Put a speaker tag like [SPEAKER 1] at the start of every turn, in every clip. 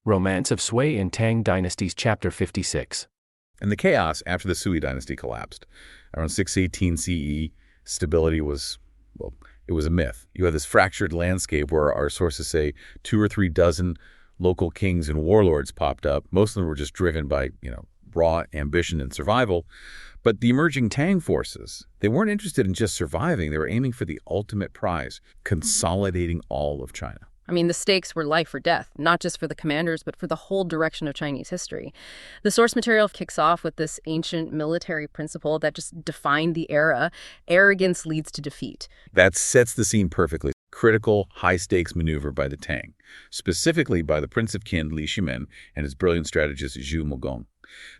[SPEAKER 1] Romance of Sui and Tang Dynasties, Chapter 56.
[SPEAKER 2] And the chaos after the Sui dynasty collapsed. Around 618 CE, stability was, well, it was a myth. You had this fractured landscape where our sources say 2 or 3 dozen local kings and warlords popped up. Most of them were just driven by, raw ambition and survival. But the emerging Tang forces, they weren't interested in just surviving. They were aiming for the ultimate prize, consolidating all of China.
[SPEAKER 3] I mean, the stakes were life or death, not just for the commanders, but for the whole direction of Chinese history. The source material kicks off with this ancient military principle that just defined the era. Arrogance leads to defeat.
[SPEAKER 2] That sets the scene perfectly. Critical, high-stakes maneuver by the Tang, specifically by the Prince of Qin, Li Shimin, and his brilliant strategist, Zhu Mogong.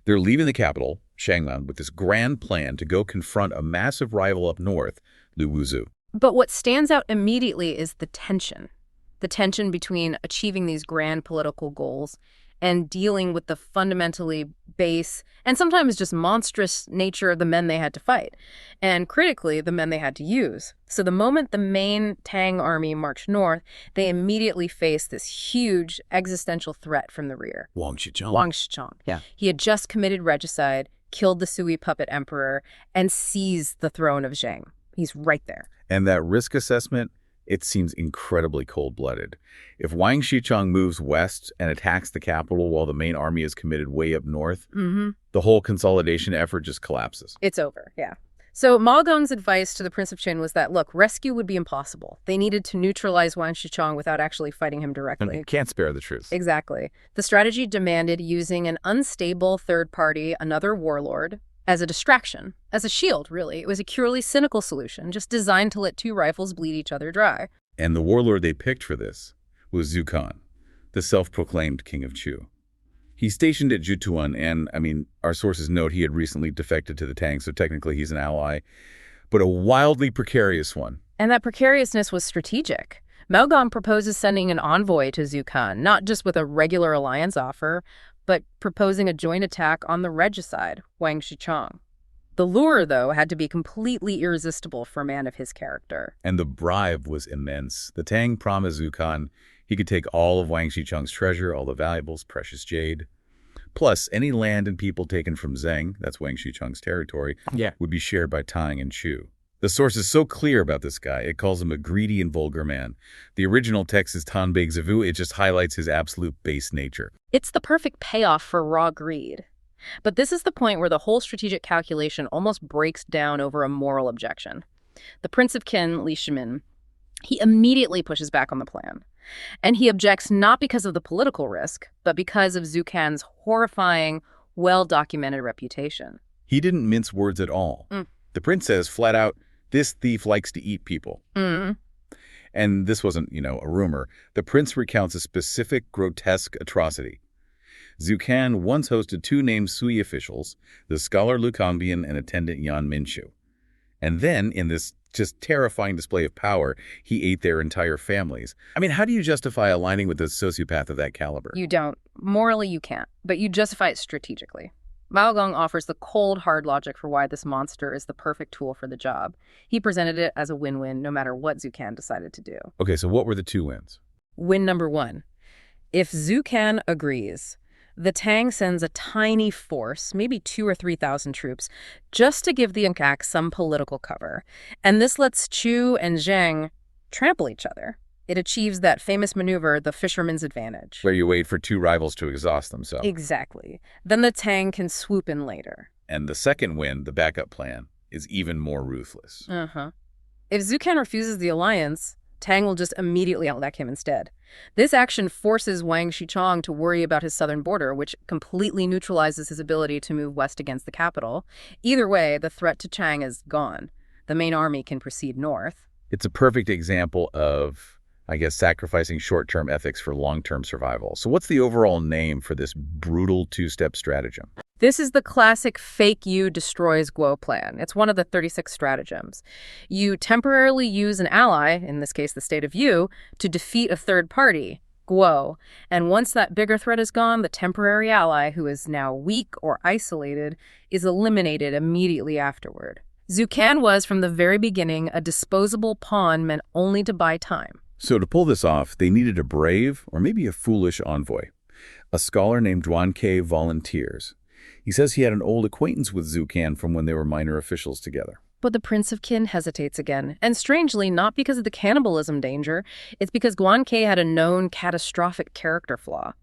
[SPEAKER 2] They're leaving the capital, Shangnan, with this grand plan to go confront a massive rival up north, Lu Wuzhu.
[SPEAKER 3] But what stands out immediately is the tension. The tension between achieving these grand political goals and dealing with the fundamentally base and sometimes just monstrous nature of the men they had to fight, and critically, the men they had to use. So the moment the main Tang army marched north, they immediately faced this huge existential threat from the rear.
[SPEAKER 2] Wang Shichong.
[SPEAKER 3] Wang Shichong.
[SPEAKER 2] Yeah.
[SPEAKER 3] He had just committed regicide, killed the Sui puppet emperor, and seized the throne of Zheng. He's right there.
[SPEAKER 2] And that risk assessment, it seems incredibly cold-blooded. If Wang Shichong moves west and attacks the capital while the main army is committed way up north, the whole consolidation effort just collapses.
[SPEAKER 3] It's over, yeah. So Ma Gong's advice to the Prince of Qin was that, look, rescue would be impossible. They needed to neutralize Wang Shichong without actually fighting him directly.
[SPEAKER 2] And can't spare the truth.
[SPEAKER 3] Exactly. The strategy demanded using an unstable third party, another warlord, as a distraction, as a shield, really. It was a purely cynical solution, just designed to let 2 rivals bleed each other dry.
[SPEAKER 2] And the warlord they picked for this was Zhu Kan, the self-proclaimed king of Chu. He's stationed at Jutuan, and, our sources note he had recently defected to the Tang, so technically he's an ally, but a wildly precarious one.
[SPEAKER 3] And that precariousness was strategic. Ma Gong proposes sending an envoy to Zhu Kan, not just with a regular alliance offer, but proposing a joint attack on the regicide, Wang Shichong. The lure, though, had to be completely irresistible for a man of his character.
[SPEAKER 2] And the bribe was immense. The Tang promised Zhu Kan he could take all of Wang Shichong's treasure, all the valuables, precious jade. Plus, any land and people taken from Zheng, that's Wang Shichong's territory, would be shared by Tang and Chu. The source is so clear about this guy, it calls him a greedy and vulgar man. The original text is Tan Bei Zivu, it just highlights his absolute base nature.
[SPEAKER 3] It's the perfect payoff for raw greed. But this is the point where the whole strategic calculation almost breaks down over a moral objection. The Prince of Qin, Li Shimin, he immediately pushes back on the plan. And he objects not because of the political risk, but because of Zhu Kan's horrifying, well-documented reputation.
[SPEAKER 2] He didn't mince words at all. The prince says flat out, this thief likes to eat people. And this wasn't, a rumor. The prince recounts a specific grotesque atrocity. Zhu Kan once hosted 2 named Sui officials, the scholar Lu Kangbian and attendant Yan Minshu. And then, in this just terrifying display of power, he ate their entire families. How do you justify aligning with a sociopath of that caliber?
[SPEAKER 3] You don't. Morally, you can't. But you justify it strategically. Ma Gong offers the cold, hard logic for why this monster is the perfect tool for the job. He presented it as a win-win no matter what Zhu Kan decided to do.
[SPEAKER 2] Okay, so what were the 2 wins?
[SPEAKER 3] Win number 1. If Zhu Kan agrees, the Tang sends a tiny force, maybe 2,000 or 3,000 troops, just to give the Nkak some political cover. And this lets Chu and Zheng trample each other. It achieves that famous maneuver, the fisherman's advantage.
[SPEAKER 2] Where you wait for 2 rivals to exhaust themselves.
[SPEAKER 3] Exactly. Then the Tang can swoop in later.
[SPEAKER 2] And the second win, the backup plan, is even more ruthless.
[SPEAKER 3] If Zhu Kan refuses the alliance, Tang will just immediately outlack him instead. This action forces Wang Shichong to worry about his southern border, which completely neutralizes his ability to move west against the capital. Either way, the threat to Chang is gone. The main army can proceed north.
[SPEAKER 2] It's a perfect example of, sacrificing short-term ethics for long-term survival. So what's the overall name for this brutal 2-step stratagem?
[SPEAKER 3] This is the classic fake you destroys Guo plan. It's one of the 36 stratagems. You temporarily use an ally, in this case the state of Yu, to defeat a third party, Guo. And once that bigger threat is gone, the temporary ally, who is now weak or isolated, is eliminated immediately afterward. Zhu Kan was, from the very beginning, a disposable pawn meant only to buy time.
[SPEAKER 2] So to pull this off, they needed a brave or maybe a foolish envoy. A scholar named Duan Ke volunteers. He says he had an old acquaintance with Zhu Can from when they were minor officials together.
[SPEAKER 3] But the Prince of Qin hesitates again, and strangely, not because of the cannibalism danger, it's because Guan Ke had a known catastrophic character flaw.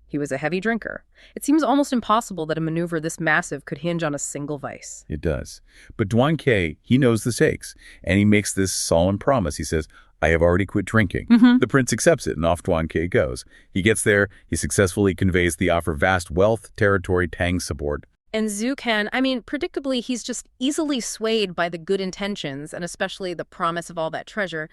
[SPEAKER 3] He was a heavy drinker. It seems almost impossible that a maneuver this massive could hinge on a single vice.
[SPEAKER 2] It does. But Duan Ke, he knows the stakes, and he makes this solemn promise. He says, I have already quit drinking. The prince accepts it, and off Duan Ke goes. He gets there, he successfully conveys the offer of vast wealth, territory, Tang support.
[SPEAKER 3] And Zhu Can, predictably, he's just easily swayed by the good intentions, and especially the promise of all that treasure.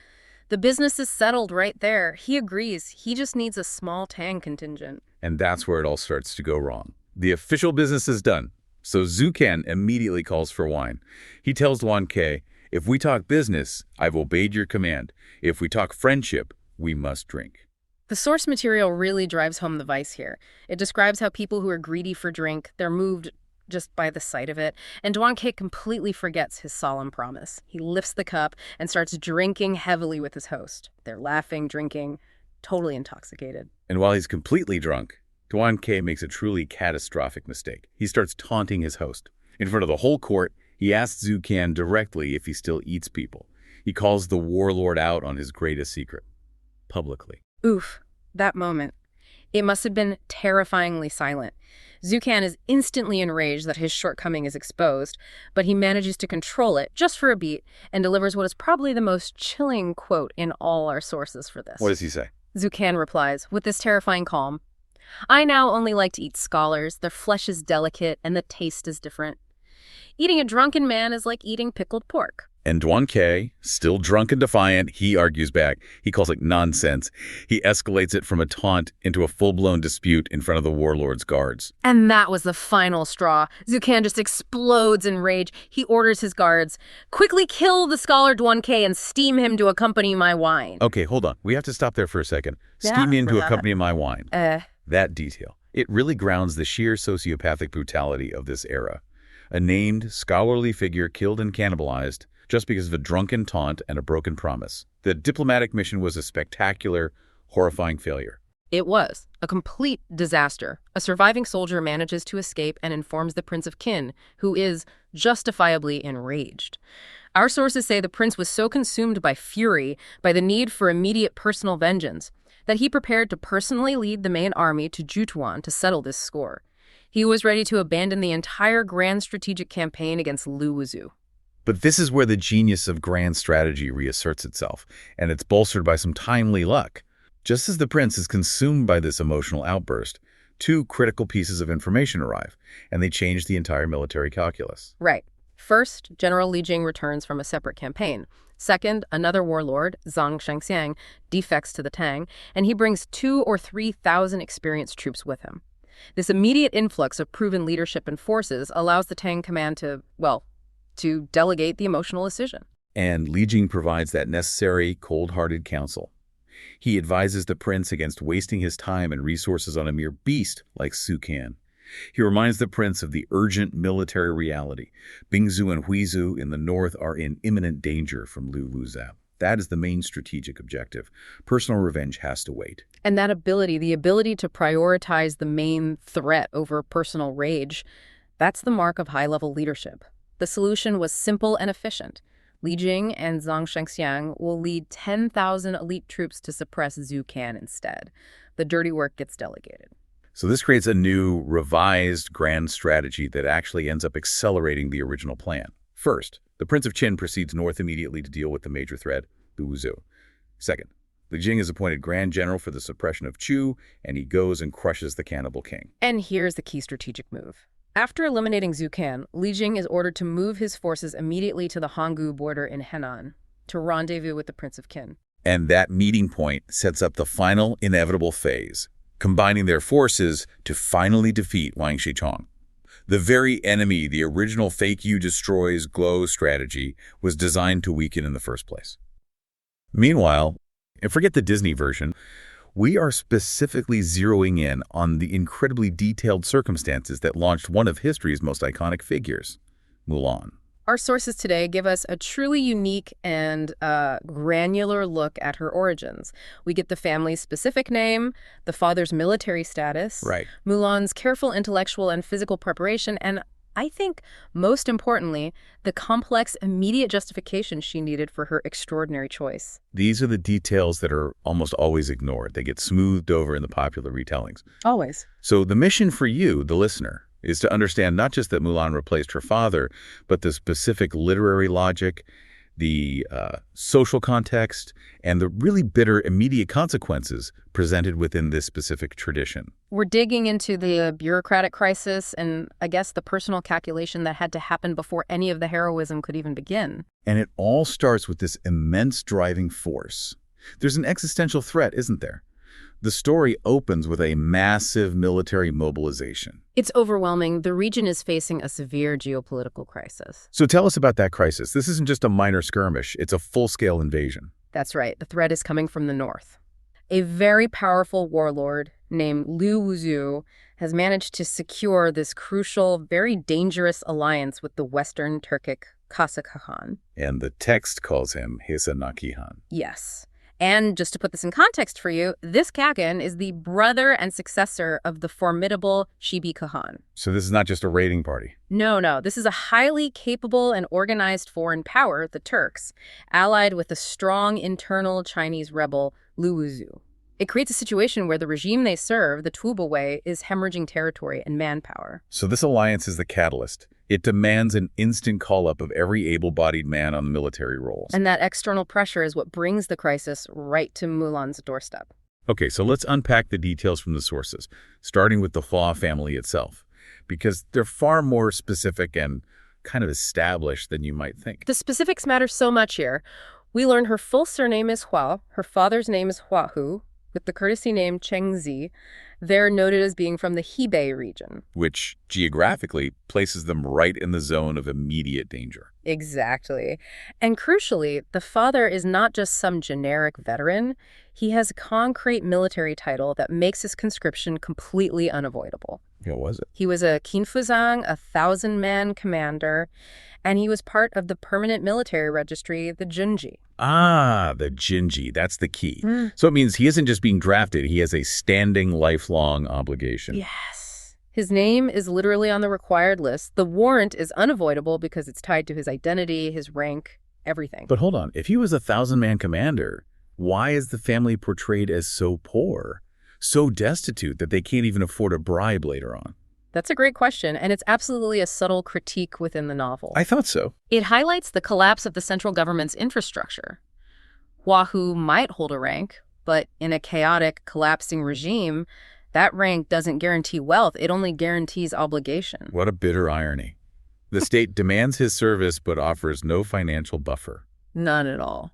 [SPEAKER 3] The business is settled right there. He agrees. He just needs a small Tang contingent.
[SPEAKER 2] And that's where it all starts to go wrong. The official business is done. So Zhu Can immediately calls for wine. He tells Duan Ke, if we talk business, I've obeyed your command. If we talk friendship, we must drink.
[SPEAKER 3] The source material really drives home the vice here. It describes how people who are greedy for drink, they're moved just by the sight of it, and Duan Ke completely forgets his solemn promise. He lifts the cup and starts drinking heavily with his host. They're laughing, drinking, totally intoxicated.
[SPEAKER 2] And while he's completely drunk, Duan Ke makes a truly catastrophic mistake. He starts taunting his host. In front of the whole court, he asks Zhu Can directly if he still eats people. He calls the warlord out on his greatest secret, publicly.
[SPEAKER 3] Oof, that moment. It must have been terrifyingly silent. Zhu Can is instantly enraged that his shortcoming is exposed, but he manages to control it just for a beat and delivers what is probably the most chilling quote in all our sources for this.
[SPEAKER 2] What does he say?
[SPEAKER 3] Zhu Can replies, with this terrifying calm, I now only like to eat scholars. Their flesh is delicate and the taste is different. Eating a drunken man is like eating pickled pork.
[SPEAKER 2] And Duan Ke, still drunk and defiant, he argues back. He calls it nonsense. He escalates it from a taunt into a full-blown dispute in front of the warlord's guards.
[SPEAKER 3] And that was the final straw. Zhu Can just explodes in rage. He orders his guards, quickly kill the scholar Duan Ke and steam him to accompany my wine.
[SPEAKER 2] Okay, hold on. We have to stop there for a second.
[SPEAKER 3] Yeah,
[SPEAKER 2] Steam in to
[SPEAKER 3] forgot.
[SPEAKER 2] accompany my wine.
[SPEAKER 3] That
[SPEAKER 2] detail. It really grounds the sheer sociopathic brutality of this era. A named, scholarly figure killed and cannibalized just because of a drunken taunt and a broken promise. The diplomatic mission was a spectacular, horrifying failure.
[SPEAKER 3] It was a complete disaster. A surviving soldier manages to escape and informs the Prince of Qin, who is justifiably enraged. Our sources say the prince was so consumed by fury, by the need for immediate personal vengeance, that he prepared to personally lead the main army to Jutuan to settle this score. He was ready to abandon the entire grand strategic campaign against Lu Wuzhu.
[SPEAKER 2] But this is where the genius of grand strategy reasserts itself, and it's bolstered by some timely luck. Just as the prince is consumed by this emotional outburst, two critical pieces of information arrive, and they change the entire military calculus.
[SPEAKER 3] Right. First, General Li Jing returns from a separate campaign. Second, another warlord, Zhang Shangxiang, defects to the Tang, and he brings 2,000 or 3,000 experienced troops with him. This immediate influx of proven leadership and forces allows the Tang command to delegate the emotional decision.
[SPEAKER 2] And Li Jing provides that necessary, cold-hearted counsel. He advises the prince against wasting his time and resources on a mere beast like Zhu Can. He reminds the prince of the urgent military reality. Bingzhou and Huizhou in the north are in imminent danger from Lu Wuzhou. That is the main strategic objective. Personal revenge has to wait.
[SPEAKER 3] And that ability, the ability to prioritize the main threat over personal rage, that's the mark of high-level leadership. The solution was simple and efficient. Li Jing and Zhang Shangxiang will lead 10,000 elite troops to suppress Zhu Can instead. The dirty work gets delegated.
[SPEAKER 2] So this creates a new, revised grand strategy that actually ends up accelerating the original plan. First, the Prince of Qin proceeds north immediately to deal with the major threat, Lu Wuzhou. Second, Li Jing is appointed Grand General for the suppression of Chu, and he goes and crushes the cannibal king.
[SPEAKER 3] And here's the key strategic move. After eliminating Zhu Can, Li Jing is ordered to move his forces immediately to the Hanggu border in Henan to rendezvous with the Prince of Qin.
[SPEAKER 2] And that meeting point sets up the final, inevitable phase, combining their forces to finally defeat Wang Shichong. The very enemy the original fake you destroys glow strategy was designed to weaken in the first place. Meanwhile, and forget the Disney version, we are specifically zeroing in on the incredibly detailed circumstances that launched one of history's most iconic figures, Mulan.
[SPEAKER 3] Our sources today give us a truly unique and granular look at her origins. We get the family's specific name, the father's military status,
[SPEAKER 2] Right.
[SPEAKER 3] Mulan's careful intellectual and physical preparation, and I think, most importantly, the complex, immediate justification she needed for her extraordinary choice.
[SPEAKER 2] These are the details that are almost always ignored. They get smoothed over in the popular retellings.
[SPEAKER 3] Always.
[SPEAKER 2] So the mission for you, the listener, is to understand not just that Mulan replaced her father, but the specific literary logic, the social context, and the really bitter immediate consequences presented within this specific tradition.
[SPEAKER 3] We're digging into the bureaucratic crisis and, I guess, the personal calculation that had to happen before any of the heroism could even begin.
[SPEAKER 2] And it all starts with this immense driving force. There's an existential threat, isn't there? The story opens with a massive military mobilization.
[SPEAKER 3] It's overwhelming. The region is facing a severe geopolitical crisis.
[SPEAKER 2] So tell us about that crisis. This isn't just a minor skirmish. It's a full-scale invasion.
[SPEAKER 3] That's right. The threat is coming from the north. A very powerful warlord named Liu Wuzu has managed to secure this crucial, very dangerous alliance with the Western Turkic Kazakh Khan.
[SPEAKER 2] And the text calls him Hisanaki Han.
[SPEAKER 3] Yes. And just to put this in context for you, this Kagan is the brother and successor of the formidable Shibi Khan.
[SPEAKER 2] So this is not just a raiding party.
[SPEAKER 3] No. This is a highly capable and organized foreign power, the Turks, allied with a strong internal Chinese rebel, Liu Wuzu. It creates a situation where the regime they serve, the Tubaway, is hemorrhaging territory and manpower.
[SPEAKER 2] So this alliance is the catalyst. It demands an instant call-up of every able-bodied man on the military rolls.
[SPEAKER 3] And that external pressure is what brings the crisis right to Mulan's doorstep.
[SPEAKER 2] Okay, so let's unpack the details from the sources, starting with the Hua family itself, because they're far more specific and kind of established than you might think.
[SPEAKER 3] The specifics matter so much here. We learn her full surname is Hua, her father's name is Huahu, with the courtesy name Chengzi. They're noted as being from the Hebei region.
[SPEAKER 2] Which, geographically, places them right in the zone of immediate danger.
[SPEAKER 3] Exactly. And crucially, the father is not just some generic veteran. He has a concrete military title that makes his conscription completely unavoidable.
[SPEAKER 2] What was it?
[SPEAKER 3] He was a Qinfuzang, a 1,000-man commander, and he was part of the permanent military registry, the Junji.
[SPEAKER 2] Ah, the Jinji. That's the key. So it means he isn't just being drafted. He has a standing, lifelong obligation.
[SPEAKER 3] Yes. His name is literally on the required list. The warrant is unavoidable because it's tied to his identity, his rank, everything.
[SPEAKER 2] But hold on. If he was a 1,000-man commander, why is the family portrayed as so poor, so destitute that they can't even afford a bribe later on?
[SPEAKER 3] That's a great question, and it's absolutely a subtle critique within the novel.
[SPEAKER 2] I thought so.
[SPEAKER 3] It highlights the collapse of the central government's infrastructure. Huahu might hold a rank, but in a chaotic, collapsing regime, that rank doesn't guarantee wealth. It only guarantees obligation.
[SPEAKER 2] What a bitter irony. The state demands his service but offers no financial buffer.
[SPEAKER 3] None at all.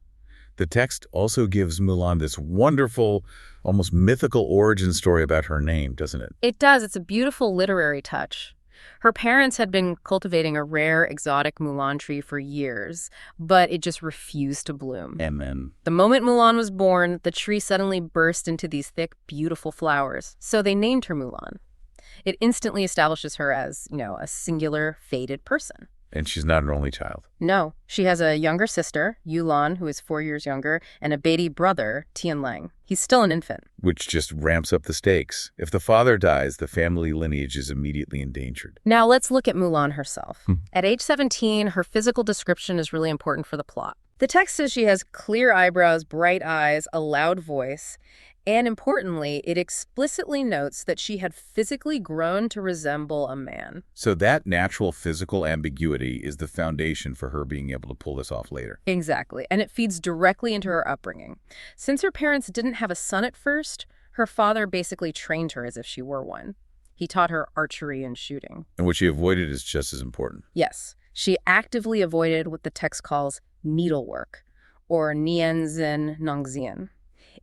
[SPEAKER 2] The text also gives Mulan this wonderful, almost mythical origin story about her name, doesn't it?
[SPEAKER 3] It does. It's a beautiful literary touch. Her parents had been cultivating a rare, exotic Mulan tree for years, but it just refused to bloom.
[SPEAKER 2] And then
[SPEAKER 3] The moment Mulan was born, the tree suddenly burst into these thick, beautiful flowers. So they named her Mulan. It instantly establishes her as, a singular, fated person.
[SPEAKER 2] And she's not an only child.
[SPEAKER 3] No, she has a younger sister, Yulan, who is 4 years younger, and a baby brother, Tianlang. He's still an infant.
[SPEAKER 2] Which just ramps up the stakes. If the father dies, the family lineage is immediately endangered.
[SPEAKER 3] Now let's look at Mulan herself. At age 17, her physical description is really important for the plot. The text says she has clear eyebrows, bright eyes, a loud voice, and importantly, it explicitly notes that she had physically grown to resemble a man.
[SPEAKER 2] So that natural physical ambiguity is the foundation for her being able to pull this off later.
[SPEAKER 3] Exactly, and it feeds directly into her upbringing. Since her parents didn't have a son at first, her father basically trained her as if she were one. He taught her archery and shooting.
[SPEAKER 2] And what she avoided is just as important.
[SPEAKER 3] Yes, she actively avoided what the text calls needlework, or nianzhen nongxian.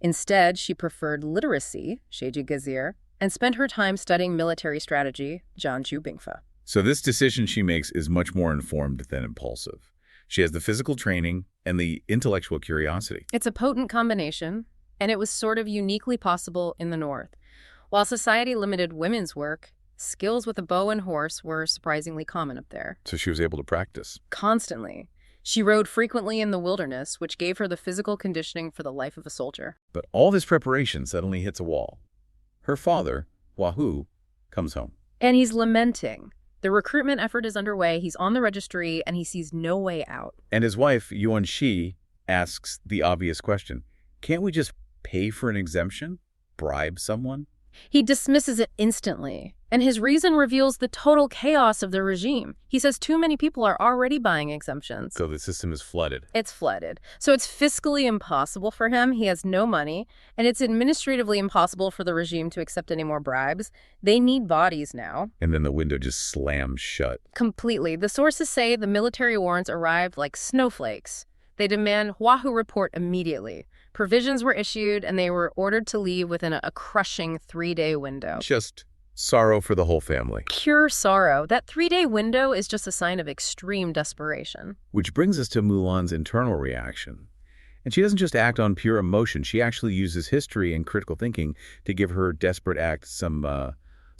[SPEAKER 3] Instead, she preferred literacy, sheji gazir, and spent her time studying military strategy, jianju bingfa.
[SPEAKER 2] So this decision she makes is much more informed than impulsive. She has the physical training and the intellectual curiosity.
[SPEAKER 3] It's a potent combination, and it was sort of uniquely possible in the North. While society limited women's work, Skills with a bow and horse were surprisingly common up there.
[SPEAKER 2] So she was able to practice.
[SPEAKER 3] Constantly. She rode frequently in the wilderness, which gave her the physical conditioning for the life of a soldier.
[SPEAKER 2] But all this preparation suddenly hits a wall. Her father, Wahoo, comes home.
[SPEAKER 3] And he's lamenting. The recruitment effort is underway, he's on the registry, and he sees no way out.
[SPEAKER 2] And his wife, Yuan Shi, asks the obvious question. Can't we just pay for an exemption? Bribe someone?
[SPEAKER 3] He dismisses it instantly, and his reason reveals the total chaos of the regime. He says too many people are already buying exemptions.
[SPEAKER 2] So the system is flooded.
[SPEAKER 3] It's flooded. So it's fiscally impossible for him. He has no money, and it's administratively impossible for the regime to accept any more bribes. They need bodies now.
[SPEAKER 2] And then the window just slams shut.
[SPEAKER 3] Completely. The sources say the military warrants arrived like snowflakes. They demand Wahoo report immediately. Provisions were issued, and they were ordered to leave within a crushing 3-day window.
[SPEAKER 2] Just sorrow for the whole family.
[SPEAKER 3] Pure sorrow. That 3-day window is just a sign of extreme desperation.
[SPEAKER 2] Which brings us to Mulan's internal reaction. And she doesn't just act on pure emotion. She actually uses history and critical thinking to give her desperate act some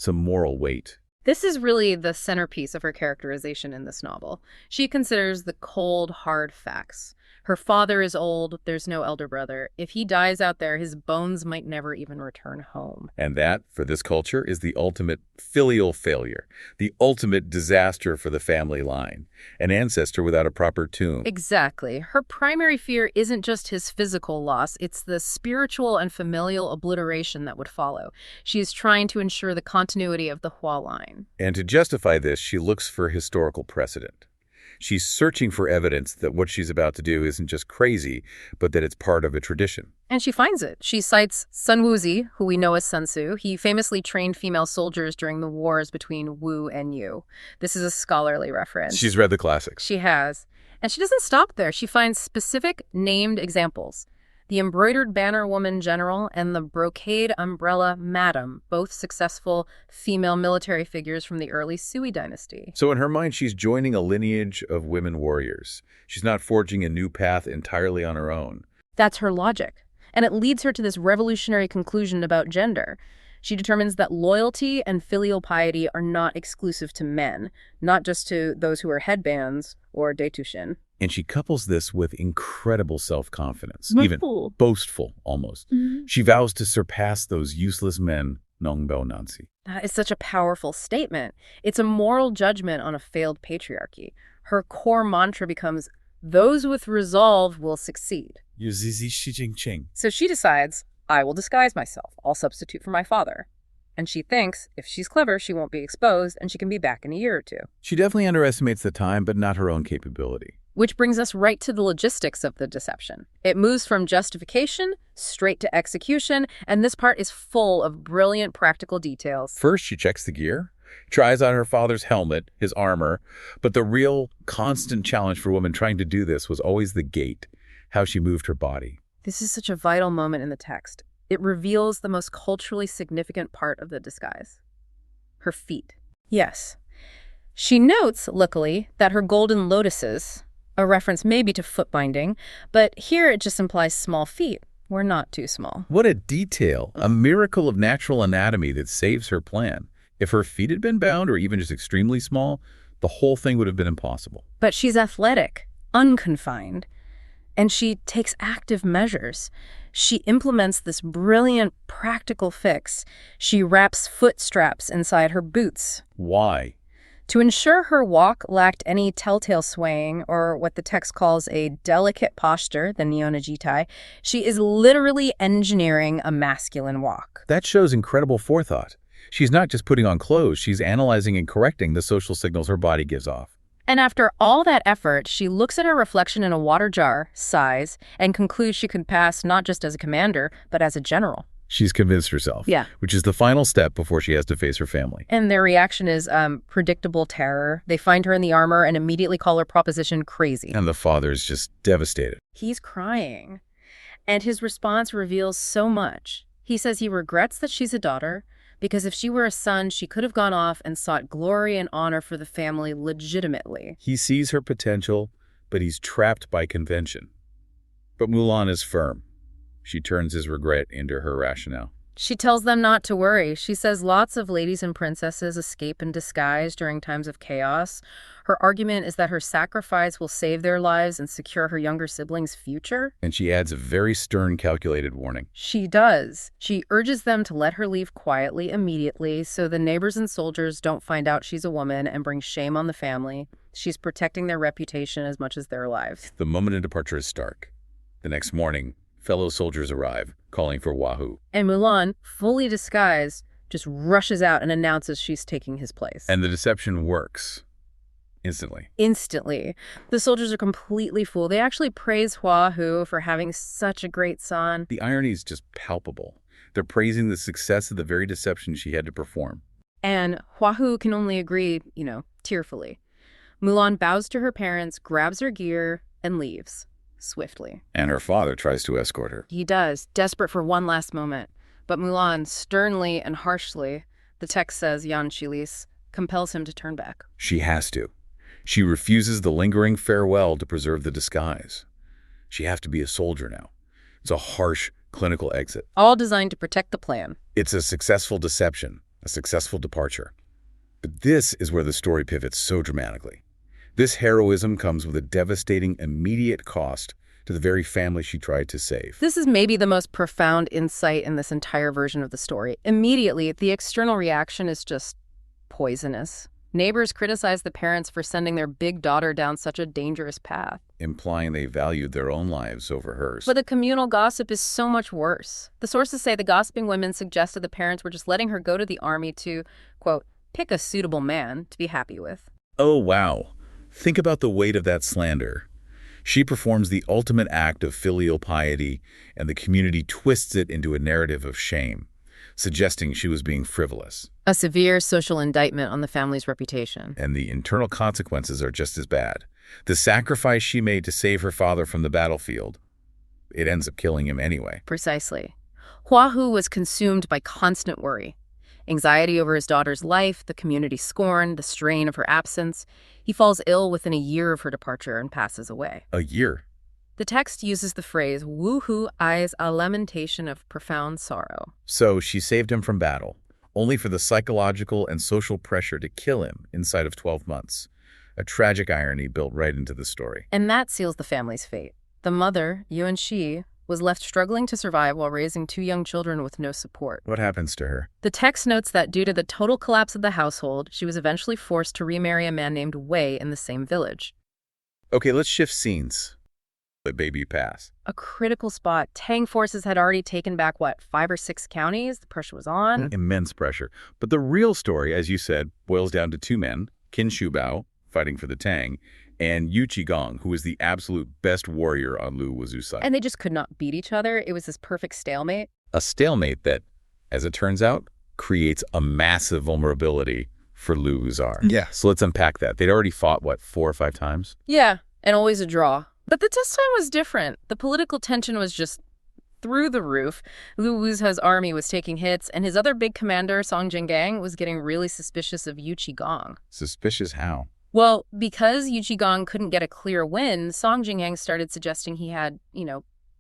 [SPEAKER 2] moral weight.
[SPEAKER 3] This is really the centerpiece of her characterization in this novel. She considers the cold, hard facts. Her father is old, there's no elder brother. If he dies out there, his bones might never even return home.
[SPEAKER 2] And that, for this culture, is the ultimate filial failure, the ultimate disaster for the family line, an ancestor without a proper tomb.
[SPEAKER 3] Exactly. Her primary fear isn't just his physical loss, it's the spiritual and familial obliteration that would follow. She is trying to ensure the continuity of the Hua line.
[SPEAKER 2] And to justify this, she looks for historical precedent. She's searching for evidence that what she's about to do isn't just crazy, but that it's part of a tradition.
[SPEAKER 3] And she finds it. She cites Sun Wuzi, who we know as Sun Tzu. He famously trained female soldiers during the wars between Wu and Yu. This is a scholarly reference.
[SPEAKER 2] She's read the classics.
[SPEAKER 3] She has. And she doesn't stop there. She finds specific named examples. The embroidered banner woman general and the brocade umbrella madam, both successful female military figures from the early Sui dynasty.
[SPEAKER 2] So in her mind, she's joining a lineage of women warriors. She's not forging a new path entirely on her own.
[SPEAKER 3] That's her logic. And it leads her to this revolutionary conclusion about gender. She determines that loyalty and filial piety are not exclusive to men, not just to those who wear headbands or Deitushin.
[SPEAKER 2] And she couples this with incredible self-confidence, even
[SPEAKER 3] Boastful.
[SPEAKER 2] boastful almost. She vows to surpass those useless men, Nongbao Nancy.
[SPEAKER 3] That is such a powerful statement. It's a moral judgment on a failed patriarchy. Her core mantra becomes, those with resolve will succeed. So she decides, I will disguise myself. I'll substitute for my father. And she thinks if she's clever, she won't be exposed and she can be back in a year or two.
[SPEAKER 2] She definitely underestimates the time, but not her own capability.
[SPEAKER 3] Which brings us right to the logistics of the deception. It moves from justification straight to execution, and this part is full of brilliant practical details.
[SPEAKER 2] First, she checks the gear, tries on her father's helmet, his armor, but the real constant challenge for a woman trying to do this was always the gait, how she moved her body.
[SPEAKER 3] This is such a vital moment in the text. It reveals the most culturally significant part of the disguise. Her feet. Yes. She notes, luckily, that her golden lotuses, a reference maybe to foot binding, but here it just implies small feet. We're not too small.
[SPEAKER 2] What a detail, a miracle of natural anatomy that saves her plan. If her feet had been bound or even just extremely small, the whole thing would have been impossible.
[SPEAKER 3] But she's athletic, unconfined, and she takes active measures. She implements this brilliant practical fix. She wraps foot straps inside her boots.
[SPEAKER 2] Why?
[SPEAKER 3] To ensure her walk lacked any telltale swaying, or what the text calls a delicate posture, the Nyonajitai, she is literally engineering a masculine walk.
[SPEAKER 2] That shows incredible forethought. She's not just putting on clothes, she's analyzing and correcting the social signals her body gives off.
[SPEAKER 3] And after all that effort, she looks at her reflection in a water jar, sighs, and concludes she could pass not just as a commander, but as a general.
[SPEAKER 2] She's convinced herself.
[SPEAKER 3] Yeah.
[SPEAKER 2] Which is the final step before she has to face her family.
[SPEAKER 3] And their reaction is predictable terror. They find her in the armor and immediately call her proposition crazy.
[SPEAKER 2] And the father's just devastated.
[SPEAKER 3] He's crying. And his response reveals so much. He says he regrets that she's a daughter, because if she were a son, she could have gone off and sought glory and honor for the family legitimately.
[SPEAKER 2] He sees her potential, but he's trapped by convention. But Mulan is firm. She turns his regret into her rationale.
[SPEAKER 3] She tells them not to worry. She says lots of ladies and princesses escape in disguise during times of chaos. Her argument is that her sacrifice will save their lives and secure her younger siblings' future.
[SPEAKER 2] And she adds a very stern, calculated warning.
[SPEAKER 3] She does. She urges them to let her leave quietly immediately so the neighbors and soldiers don't find out she's a woman and bring shame on the family. She's protecting their reputation as much as their lives.
[SPEAKER 2] The moment of departure is stark. The next morning, fellow soldiers arrive, calling for Wahoo.
[SPEAKER 3] And Mulan, fully disguised, just rushes out and announces she's taking his place.
[SPEAKER 2] And the deception works. Instantly.
[SPEAKER 3] Instantly. The soldiers are completely fooled. They actually praise Wahoo for having such a great son.
[SPEAKER 2] The irony is just palpable. They're praising the success of the very deception she had to perform.
[SPEAKER 3] And Wahoo can only agree, tearfully. Mulan bows to her parents, grabs her gear, and leaves. Swiftly.
[SPEAKER 2] And her father tries to escort her.
[SPEAKER 3] He does, desperate for one last moment. But Mulan, sternly and harshly, the text says Yan Chilis, compels him to turn back.
[SPEAKER 2] She has to. She refuses the lingering farewell to preserve the disguise. She has to be a soldier now. It's a harsh, clinical exit.
[SPEAKER 3] All designed to protect the plan.
[SPEAKER 2] It's a successful deception, a successful departure. But this is where the story pivots so dramatically. This heroism comes with a devastating, immediate cost to the very family she tried to save.
[SPEAKER 3] This is maybe the most profound insight in this entire version of the story. Immediately, the external reaction is just poisonous. Neighbors criticize the parents for sending their big daughter down such a dangerous path,
[SPEAKER 2] implying they valued their own lives over hers.
[SPEAKER 3] But the communal gossip is so much worse. The sources say the gossiping women suggested the parents were just letting her go to the army to, quote, pick a suitable man to be happy with.
[SPEAKER 2] Oh, wow. Think about the weight of that slander. She performs the ultimate act of filial piety, and the community twists it into a narrative of shame, suggesting she was being frivolous.
[SPEAKER 3] A severe social indictment on the family's reputation.
[SPEAKER 2] And the internal consequences are just as bad. The sacrifice she made to save her father from the battlefield, it ends up killing him anyway.
[SPEAKER 3] Precisely. Wahoo was consumed by constant worry. Anxiety over his daughter's life, the community scorn, the strain of her absence. He falls ill within a year of her departure and passes away.
[SPEAKER 2] A year?
[SPEAKER 3] The text uses the phrase, Woohoo eyes a lamentation of profound sorrow.
[SPEAKER 2] So she saved him from battle, only for the psychological and social pressure to kill him inside of 12 months. A tragic irony built right into the story.
[SPEAKER 3] And that seals the family's fate. The mother, Yuan Shi, was left struggling to survive while raising two young children with no support.
[SPEAKER 2] What happens to her?
[SPEAKER 3] The text notes that due to the total collapse of the household, she was eventually forced to remarry a man named Wei in the same village.
[SPEAKER 2] Okay, let's shift scenes. Let baby pass.
[SPEAKER 3] A critical spot. Tang forces had already taken back, 5 or 6 counties? The pressure was on.
[SPEAKER 2] Immense pressure. But the real story, as you said, boils down to two men, Qin Shubao, fighting for the Tang, and Yu Qigong, who was the absolute best warrior on Lu Wuzu's side.
[SPEAKER 3] And they just could not beat each other. It was this perfect stalemate.
[SPEAKER 2] A stalemate that, as it turns out, creates a massive vulnerability for Lu Wuzar.
[SPEAKER 4] Yeah.
[SPEAKER 2] So let's unpack that. They'd already fought, 4 or 5 times?
[SPEAKER 3] Yeah, and always a draw. But the test time was different. The political tension was just through the roof. Lu Wuzha's army was taking hits, and his other big commander, Song Jinggang, was getting really suspicious of Yu Qigong.
[SPEAKER 2] Suspicious how?
[SPEAKER 3] Well, because Yu Qigong couldn't get a clear win, Song Jinggang started suggesting he had,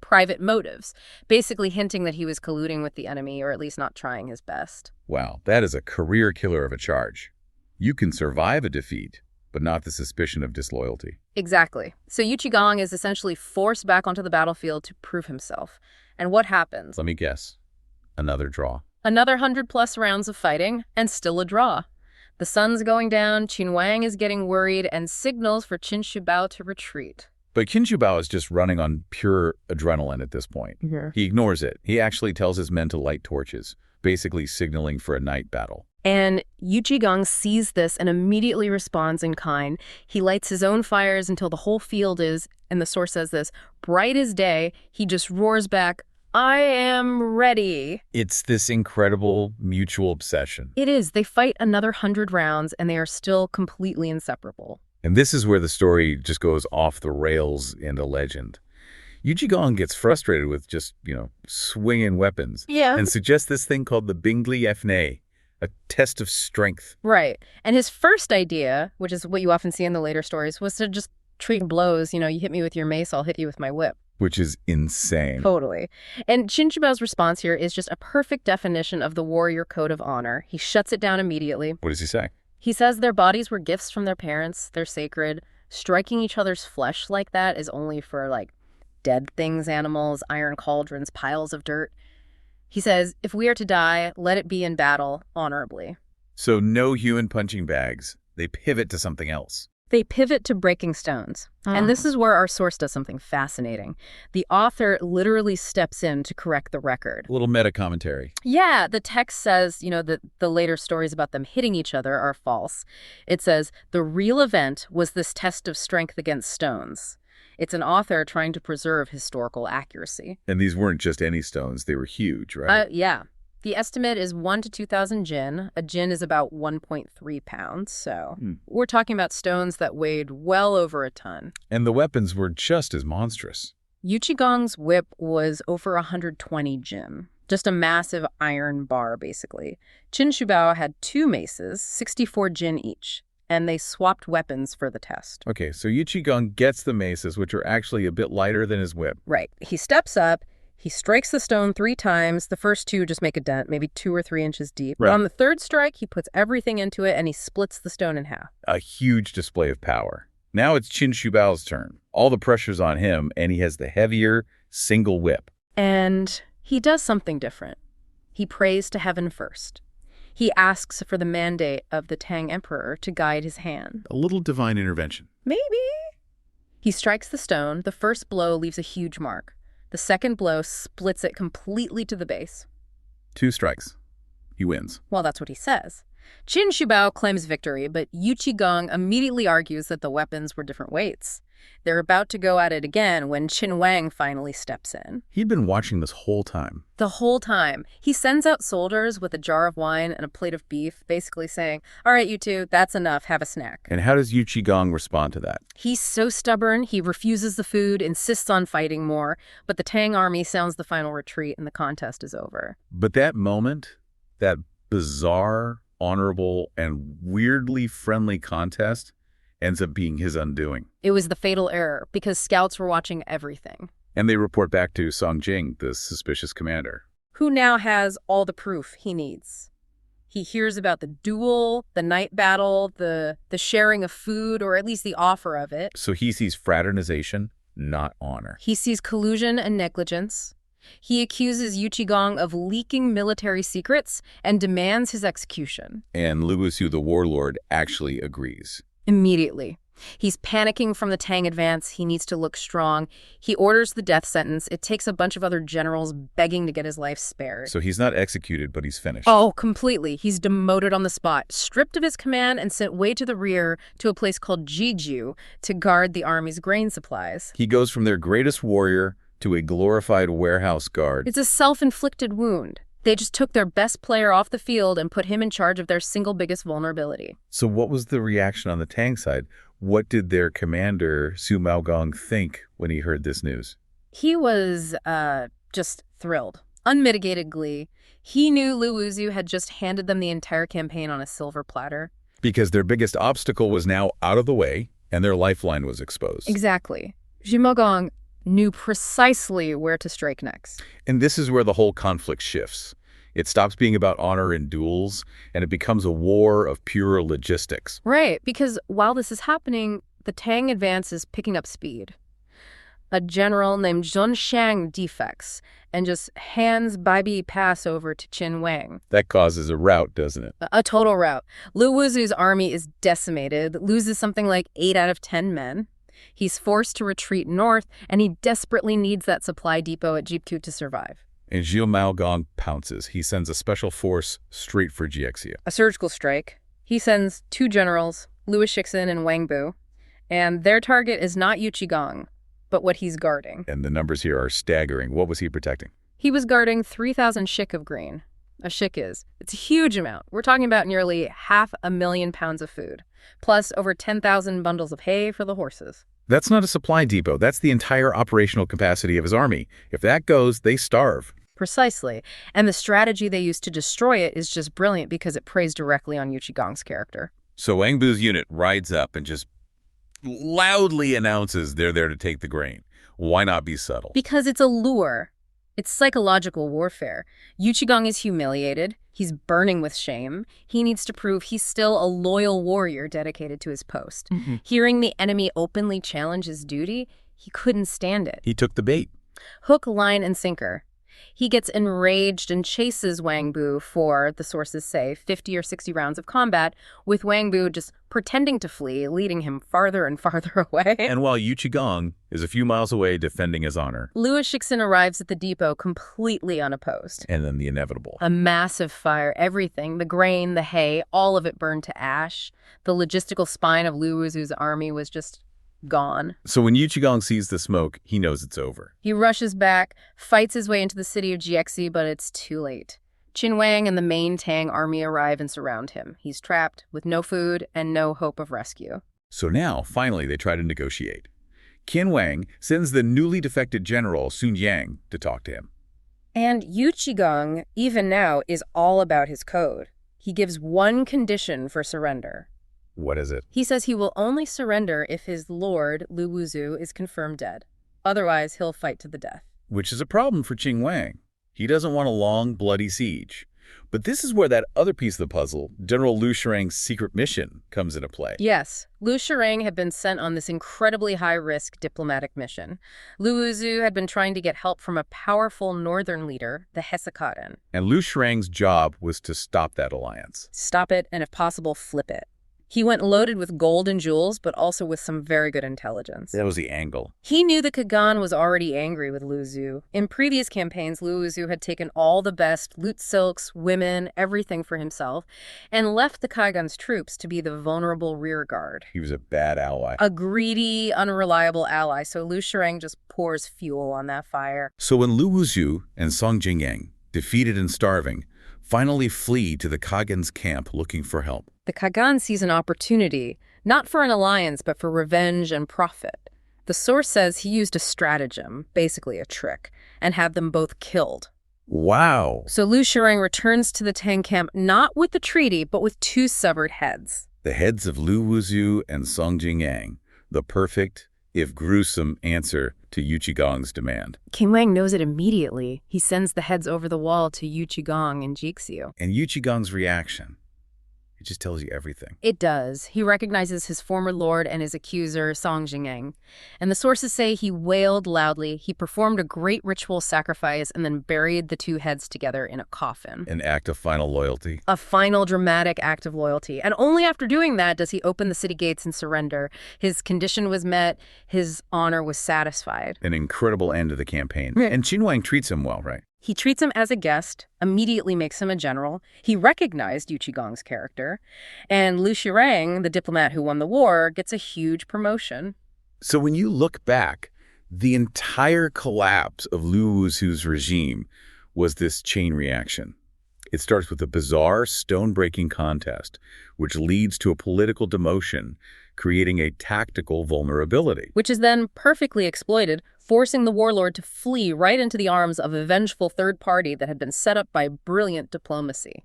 [SPEAKER 3] private motives, basically hinting that he was colluding with the enemy or at least not trying his best.
[SPEAKER 2] Wow, that is a career killer of a charge. You can survive a defeat, but not the suspicion of disloyalty.
[SPEAKER 3] Exactly. So Yu Qigong is essentially forced back onto the battlefield to prove himself. And what happens?
[SPEAKER 2] Let me guess. Another draw.
[SPEAKER 3] Another 100+ rounds of fighting, and still a draw. The sun's going down, Qin Wang is getting worried, and signals for Qin Shubao to retreat.
[SPEAKER 2] But Qin Shubao is just running on pure adrenaline at this point.
[SPEAKER 3] Yeah.
[SPEAKER 2] He ignores it. He actually tells his men to light torches, basically signaling for a night battle.
[SPEAKER 3] And Yu Qigong sees this and immediately responds in kind. He lights his own fires until the whole field is, and the source says this, bright as day. He just roars back, I am ready.
[SPEAKER 2] It's this incredible mutual obsession.
[SPEAKER 3] It is. They fight another 100 rounds, and they are still completely inseparable.
[SPEAKER 2] And this is where the story just goes off the rails into legend. Yu Qigong gets frustrated with just, swinging weapons.
[SPEAKER 3] Yeah.
[SPEAKER 2] And suggests this thing called the Bingli Fnei, a test of strength.
[SPEAKER 3] Right. And his first idea, which is what you often see in the later stories, was to just treat blows. You hit me with your mace, I'll hit you with my whip.
[SPEAKER 2] Which is insane.
[SPEAKER 3] Totally. And Qin Shi Bao's response here is just a perfect definition of the warrior code of honor. He shuts it down immediately.
[SPEAKER 2] What does he say?
[SPEAKER 3] He says their bodies were gifts from their parents. They're sacred. Striking each other's flesh like that is only for, like, dead things, animals, iron cauldrons, piles of dirt. He says, if we are to die, let it be in battle, honorably.
[SPEAKER 2] So no human punching bags. They pivot to something else.
[SPEAKER 3] They pivot to breaking stones. And this is where our source does something fascinating. The author literally steps in to correct the record.
[SPEAKER 2] A little meta-commentary.
[SPEAKER 3] Yeah, the text says, that the later stories about them hitting each other are false. It says, the real event was this test of strength against stones. It's an author trying to preserve historical accuracy.
[SPEAKER 2] And these weren't just any stones. They were huge, right?
[SPEAKER 3] Yeah. The estimate is 1 to 2,000 jin. A jin is about 1.3 pounds, so we're talking about stones that weighed well over a ton.
[SPEAKER 2] And the weapons were just as monstrous.
[SPEAKER 3] Yu Qigong's whip was over 120 jin. Just a massive iron bar, basically. Qin Shi Bao had 2 maces, 64 jin each, and they swapped weapons for the test.
[SPEAKER 2] Okay, so Yu Qigong gets the maces, which are actually a bit lighter than his whip.
[SPEAKER 3] Right. He steps up. He strikes the stone 3 times. The first 2 just make a dent, maybe 2 or 3 inches deep.
[SPEAKER 2] Right.
[SPEAKER 3] But on the third strike, he puts everything into it, and he splits the stone in half.
[SPEAKER 2] A huge display of power. Now it's Qin Shi Bao's turn. All the pressure's on him, and he has the heavier single whip.
[SPEAKER 3] And he does something different. He prays to heaven first. He asks for the mandate of the Tang Emperor to guide his hand.
[SPEAKER 2] A little divine intervention.
[SPEAKER 3] Maybe. He strikes the stone. The first blow leaves a huge mark. The second blow splits it completely to the base.
[SPEAKER 2] 2 strikes. He wins.
[SPEAKER 3] Well, that's what he says. Qin Shi Bao claims victory, but Yu Qigong immediately argues that the weapons were different weights. They're about to go at it again when Qin Wang finally steps in.
[SPEAKER 2] He'd been watching this whole time.
[SPEAKER 3] The whole time. He sends out soldiers with a jar of wine and a plate of beef, basically saying, all right, you two, that's enough, have a snack.
[SPEAKER 2] And how does Yu Qigong respond to that?
[SPEAKER 3] He's so stubborn, he refuses the food, insists on fighting more, but the Tang army sounds the final retreat and the contest is over.
[SPEAKER 2] But that moment, that bizarre, honorable, and weirdly friendly contest ends up being his undoing.
[SPEAKER 3] It was the fatal error, because scouts were watching everything.
[SPEAKER 2] And they report back to Song Jing, the suspicious commander.
[SPEAKER 3] Who now has all the proof he needs. He hears about the duel, the night battle, the sharing of food, or at least the offer of it.
[SPEAKER 2] So he sees fraternization, not honor.
[SPEAKER 3] He sees collusion and negligence. He accuses Yu Qigong of leaking military secrets and demands his execution.
[SPEAKER 2] And Lu Wusu, the warlord, actually agrees.
[SPEAKER 3] Immediately. He's panicking from the Tang advance. He needs to look strong. He orders the death sentence. It takes a bunch of other generals begging to get his life spared.
[SPEAKER 2] So he's not executed, but he's finished.
[SPEAKER 3] Oh, completely. He's demoted on the spot, stripped of his command, and sent way to the rear to a place called Jiju to guard the army's grain supplies.
[SPEAKER 2] He goes from their greatest warrior to a glorified warehouse guard.
[SPEAKER 3] It's a self-inflicted wound. They just took their best player off the field and put him in charge of their single biggest vulnerability.
[SPEAKER 2] So what was the reaction on the Tang side? What did their commander, Su Maogong, think when he heard this news?
[SPEAKER 3] He was just thrilled. Unmitigated glee. He knew Lu Wusu had just handed them the entire campaign on a silver platter.
[SPEAKER 2] Because their biggest obstacle was now out of the way, and their lifeline was exposed.
[SPEAKER 3] Exactly. Xu Maogong knew precisely where to strike next.
[SPEAKER 2] And this is where the whole conflict shifts. It stops being about honor and duels, and it becomes a war of pure logistics.
[SPEAKER 3] Right, because while this is happening, the Tang advance is picking up speed. A general named Zhun Shang defects and just hands Baibi Pass over to Qin Wang.
[SPEAKER 2] That causes a rout, doesn't it?
[SPEAKER 3] A total rout. Lu Wusu's army is decimated, loses something like 8 out of 10 men. He's forced to retreat north, and he desperately needs that supply depot at Jipku to survive.
[SPEAKER 2] And Zhou Maogong pounces. He sends a special force straight for Jiexia.
[SPEAKER 3] A surgical strike. He sends 2 generals, Louis Shixin and Wang Bu, and their target is not Yu Qigong, but what he's guarding.
[SPEAKER 2] And the numbers here are staggering. What was he protecting?
[SPEAKER 3] He was guarding 3,000 shik of grain. A shik it's a huge amount. We're talking about nearly 500,000 pounds of food, plus over 10,000 bundles of hay for the horses.
[SPEAKER 2] That's not a supply depot. That's the entire operational capacity of his army. If that goes, they starve.
[SPEAKER 3] Precisely. And the strategy they use to destroy it is just brilliant because it preys directly on Yu Qigong's character.
[SPEAKER 2] So Wang Bu's unit rides up and just loudly announces they're there to take the grain. Why not be subtle?
[SPEAKER 3] Because it's a lure. It's psychological warfare. Yu Qigong is humiliated. He's burning with shame. He needs to prove he's still a loyal warrior dedicated to his post. Hearing the enemy openly challenge his duty, he couldn't stand it.
[SPEAKER 2] He took the bait.
[SPEAKER 3] Hook, line, and sinker. He gets enraged and chases Wang Bu for, the sources say, 50 or 60 rounds of combat, with Wang Bu just pretending to flee, leading him farther and farther away.
[SPEAKER 2] And while Yu Qigong is a few miles away defending his honor.
[SPEAKER 3] Louis Shixin arrives at the depot completely unopposed.
[SPEAKER 2] And then the inevitable.
[SPEAKER 3] A massive fire, everything, the grain, the hay, all of it burned to ash. The logistical spine of Lu Wuzu's army was just gone.
[SPEAKER 2] So when Yu Qigong sees the smoke, he knows it's over.
[SPEAKER 3] He rushes back, fights his way into the city of Jiexi, but it's too late. Qin Wang and the main Tang army arrive and surround him. He's trapped with no food and no hope of rescue.
[SPEAKER 2] So now, finally, they try to negotiate. Qin Wang sends the newly defected general Sun Yang to talk to him.
[SPEAKER 3] And Yu Qigong, even now, is all about his code. He gives one condition for surrender.
[SPEAKER 2] What is it?
[SPEAKER 3] He says he will only surrender if his lord, Lu Wuzu, is confirmed dead. Otherwise, he'll fight to the death.
[SPEAKER 2] Which is a problem for Qin Wang. He doesn't want a long, bloody siege. But this is where that other piece of the puzzle, General Lu Shirang's secret mission, comes into play.
[SPEAKER 3] Yes, Lu Shirang had been sent on this incredibly high-risk diplomatic mission. Lu Wuzu had been trying to get help from a powerful northern leader, the Hesekaren.
[SPEAKER 2] And Lu Shirang's job was to stop that alliance.
[SPEAKER 3] Stop it, and if possible, flip it. He went loaded with gold and jewels, but also with some very good intelligence.
[SPEAKER 2] That was the angle.
[SPEAKER 3] He knew the Kagan was already angry with Lu Zu. In previous campaigns, Lu Wuzu had taken all the best loot silks, women, everything for himself, and left the Kagan's troops to be the vulnerable rear guard.
[SPEAKER 2] He was a bad ally.
[SPEAKER 3] A greedy, unreliable ally, so Lu Shirang just pours fuel on that fire.
[SPEAKER 2] So when Lu Wuzu and Song Jingyang, defeated and starving, finally flee to the Kagan's camp looking for help,
[SPEAKER 3] the Kagan sees an opportunity, not for an alliance, but for revenge and profit. The source says he used a stratagem, basically a trick, and had them both killed.
[SPEAKER 2] Wow.
[SPEAKER 3] So Lu Shirang returns to the Tang camp not with the treaty, but with 2 severed heads.
[SPEAKER 2] The heads of Lu Wuzu and Song Jingyang, the perfect, if gruesome, answer to Yu Qigong's demand.
[SPEAKER 3] Qin Wang knows it immediately. He sends the heads over the wall to Yu Qigong in Jixiu.
[SPEAKER 2] And Yu Qigong's reaction, it just tells you everything.
[SPEAKER 3] It does. He recognizes his former lord and his accuser, Song Jingyang. And the sources say he wailed loudly, he performed a great ritual sacrifice, and then buried the 2 heads together in a coffin.
[SPEAKER 2] An act of final loyalty.
[SPEAKER 3] A final dramatic act of loyalty. And only after doing that does he open the city gates and surrender. His condition was met. His honor was satisfied.
[SPEAKER 2] An incredible end to the campaign.
[SPEAKER 3] Right.
[SPEAKER 2] And Qin Wang treats him well, right?
[SPEAKER 3] He treats him as a guest, immediately makes him a general. He recognized Yu Qigong's character. And Lu Shirang, the diplomat who won the war, gets a huge promotion.
[SPEAKER 2] So when you look back, the entire collapse of Lu Wuzu's regime was this chain reaction. It starts with a bizarre stone-breaking contest, which leads to a political demotion, creating a tactical vulnerability.
[SPEAKER 3] Which is then perfectly exploited, forcing the warlord to flee right into the arms of a vengeful third party that had been set up by brilliant diplomacy.